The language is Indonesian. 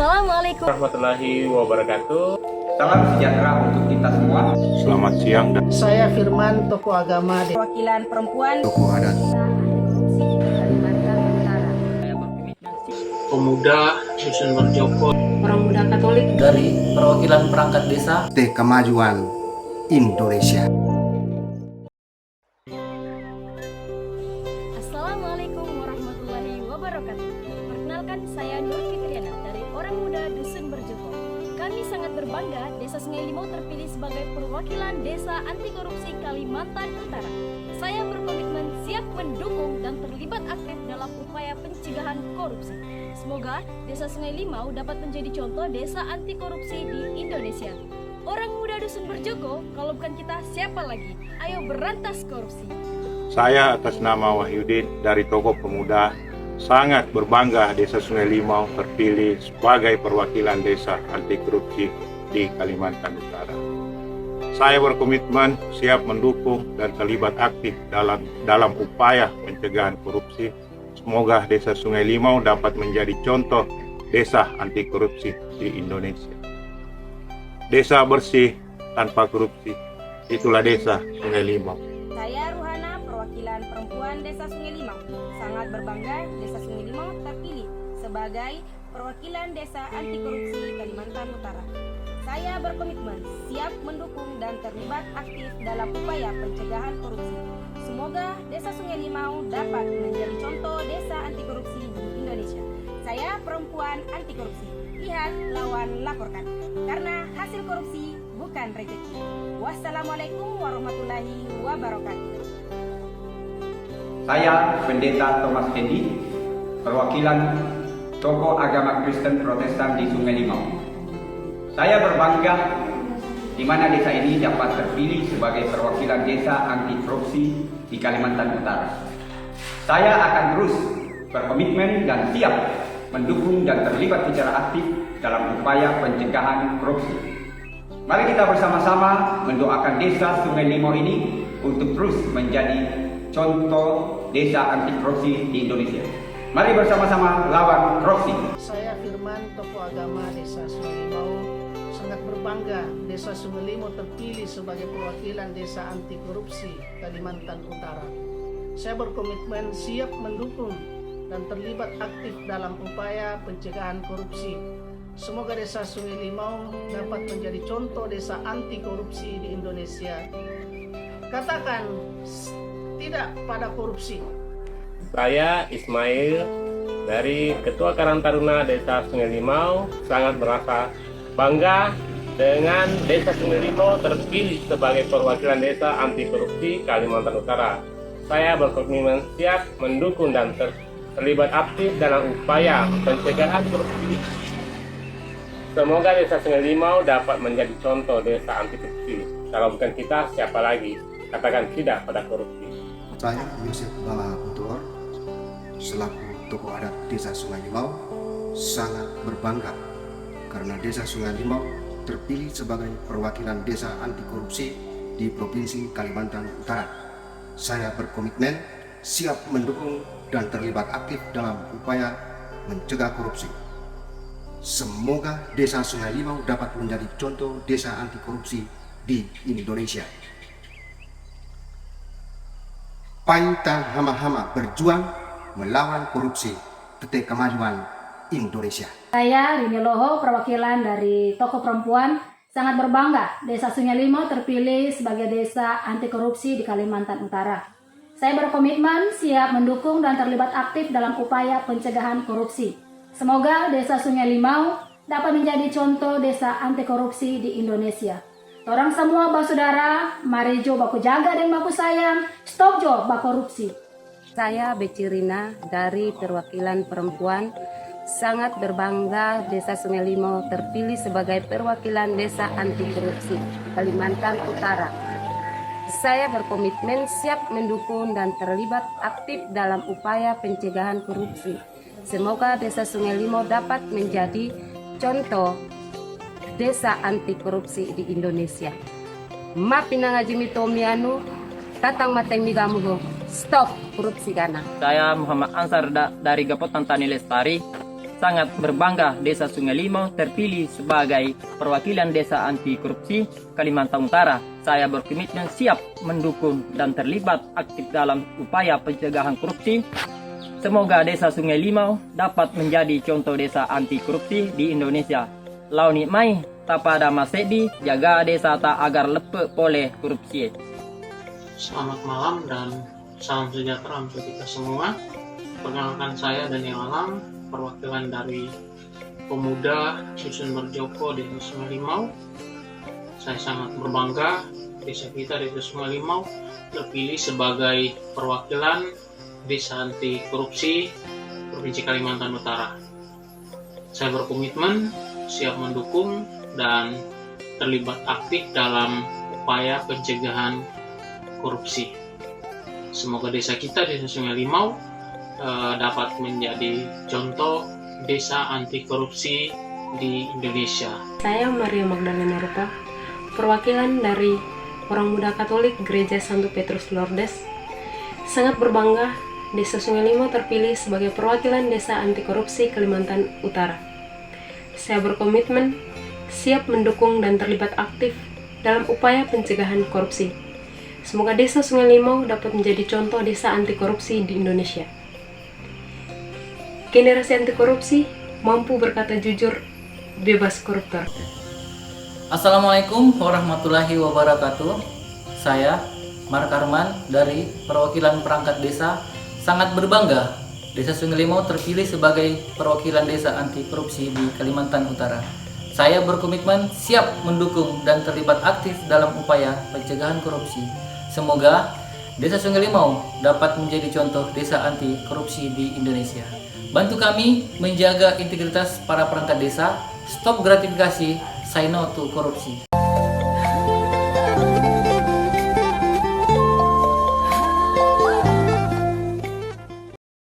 Assalamualaikum warahmatullahi wabarakatuh. Salam sejahtera untuk kita semua. Selamat siang. Saya Firman, tokoh agama di perwakilan perempuan tokoh adat Pemuda Dusun Berjoko, orang muda Katolik dari perwakilan perangkat desa Partai Kemajuan Indonesia. Assalamualaikum warahmatullahi wabarakatuh. Perkenalkan, saya Nur Fitriana dari Orang Muda Dusun Berjoko. Kami sangat berbangga Desa Sungai Limau terpilih sebagai perwakilan Desa Anti Korupsi Kalimantan Utara. Saya berkomitmen siap mendukung dan terlibat aktif dalam upaya pencegahan korupsi. Semoga Desa Sungai Limau dapat menjadi contoh desa anti korupsi di Indonesia. Orang Muda Dusun Berjoko, kalau bukan kita siapa lagi? Ayo berantas korupsi. Saya atas nama Wahyudin dari Tokoh Pemuda sangat berbangga Desa Sungai Limau terpilih sebagai perwakilan desa anti korupsi di Kalimantan Utara. Saya berkomitmen siap mendukung dan terlibat aktif dalam upaya pencegahan korupsi. Semoga Desa Sungai Limau dapat menjadi contoh desa anti korupsi di Indonesia. Desa bersih tanpa korupsi, itulah Desa Sungai Limau. Saya Ruhana, perwakilan perempuan Desa Sungai Limau. Sangat berbangga Desa Sungai Limau terpilih sebagai perwakilan Desa Anti Korupsi Kalimantan Utara. Saya berkomitmen siap mendukung dan terlibat aktif dalam upaya pencegahan korupsi. Semoga Desa Sungai Limau dapat menjadi contoh desa anti korupsi di Indonesia. Saya perempuan anti korupsi. Lihat, lawan, laporkan. Karena hasil korupsi bukan rezeki. Wassalamualaikum warahmatullahi wabarakatuh. Saya Pendeta Thomas Kendi, perwakilan tokoh agama Kristen Protestan di Sungai Limau. Saya berbangga di mana desa ini dapat terpilih sebagai perwakilan desa anti korupsi di Kalimantan Utara. Saya akan terus berkomitmen dan siap mendukung dan terlibat secara aktif dalam upaya pencegahan korupsi. Mari kita bersama-sama mendoakan Desa Sungai Limau ini untuk terus menjadi contoh desa anti korupsi di Indonesia. Mari bersama-sama lawan korupsi. Saya Firman, tokoh agama Desa Sungai Limau. Sangat berbangga Desa Sungai Limau terpilih sebagai perwakilan desa anti korupsi Kalimantan Utara. Saya berkomitmen siap mendukung dan terlibat aktif dalam upaya pencegahan korupsi. Semoga Desa Sungai Limau dapat menjadi contoh desa anti korupsi di Indonesia. Katakan tidak pada korupsi. Saya Ismail dari Ketua Karang Taruna Desa Sungai Limau sangat merasa bangga dengan Desa Sungai Limau terpilih sebagai perwakilan desa anti korupsi Kalimantan Utara. Saya berkomitmen siap mendukung dan terlibat aktif dalam upaya pencegahan korupsi. Semoga Desa Sungai Limau dapat menjadi contoh desa anti korupsi. Kalau bukan kita, siapa lagi? Katakan tidak pada korupsi. Saya Yosef Bala Putuor, selaku tokoh adat Desa Sungai Limau, sangat berbangga karena Desa Sungai Limau terpilih sebagai perwakilan desa anti korupsi di Provinsi Kalimantan Utara. Saya berkomitmen siap mendukung dan terlibat aktif dalam upaya mencegah korupsi. Semoga Desa Sungai Limau dapat menjadi contoh desa anti korupsi di Indonesia. Paintang hama-hama berjuang melawan korupsi, Partai Kemajuan Indonesia. Saya Rini Loho, perwakilan dari Tokoh Perempuan, sangat berbangga Desa Sungai Limau terpilih sebagai desa anti korupsi di Kalimantan Utara. Saya berkomitmen siap mendukung dan terlibat aktif dalam upaya pencegahan korupsi. Semoga Desa Sungai Limau dapat menjadi contoh desa anti korupsi di Indonesia. Orang semua saudara, mari jo baku jaga dan baku sayang, stop jo bak korupsi. Saya Becirina dari perwakilan perempuan, sangat berbangga Desa Sungai Limau terpilih sebagai perwakilan desa anti korupsi Kalimantan Utara. Saya berkomitmen siap mendukung dan terlibat aktif dalam upaya pencegahan korupsi. Semoga Desa Sungai Limau dapat menjadi contoh desa anti korupsi di Indonesia. Mapinangajimi tomianu, tatang mateng migamugo, stop korupsi kana. Saya Muhammad Ansar dari Gapotan Tani Lestari. sangat berbangga Desa Sungai Limau terpilih sebagai perwakilan Desa Anti Korupsi Kalimantan Utara. Saya berkomitmen siap mendukung dan terlibat aktif dalam upaya pencegahan korupsi. Semoga Desa Sungai Limau dapat menjadi contoh desa anti korupsi di Indonesia. Launi mai tapada masedi jaga desa tak agar lepek oleh korupsi. Selamat malam dan salam sejahtera untuk kita semua. Perkenalkan saya Daniel Alam, perwakilan dari pemuda Dusun Merjoko di Desa Sungai Limau. Saya sangat berbangga desa kita di Desa Sungai Limau terpilih sebagai perwakilan Desa Anti Korupsi Provinsi Kalimantan Utara. Saya berkomitmen siap mendukung dan terlibat aktif dalam upaya pencegahan korupsi. Semoga desa kita, Desa Sungai Limau, dapat menjadi contoh desa anti korupsi di Indonesia. Saya Maria Magdalena Rupa, perwakilan dari orang muda Katolik Gereja Santo Petrus Lourdes. Sangat berbangga Desa Sungai Limau terpilih sebagai perwakilan desa anti korupsi Kalimantan Utara. Saya berkomitmen siap mendukung dan terlibat aktif dalam upaya pencegahan korupsi. Semoga Desa Sungai Limau dapat menjadi contoh desa anti korupsi di Indonesia. Generasi anti korupsi mampu berkata jujur, bebas koruptor. Assalamualaikum warahmatullahi wabarakatuh. Saya Mark Arman dari perwakilan perangkat desa sangat berbangga Desa Sungai Limau terpilih sebagai perwakilan desa anti korupsi di Kalimantan Utara. Saya berkomitmen siap mendukung dan terlibat aktif dalam upaya pencegahan korupsi. Semoga Desa Sungai Limau dapat menjadi contoh desa anti korupsi di Indonesia. Bantu kami menjaga integritas para perangkat desa, stop gratifikasi, say no to korupsi.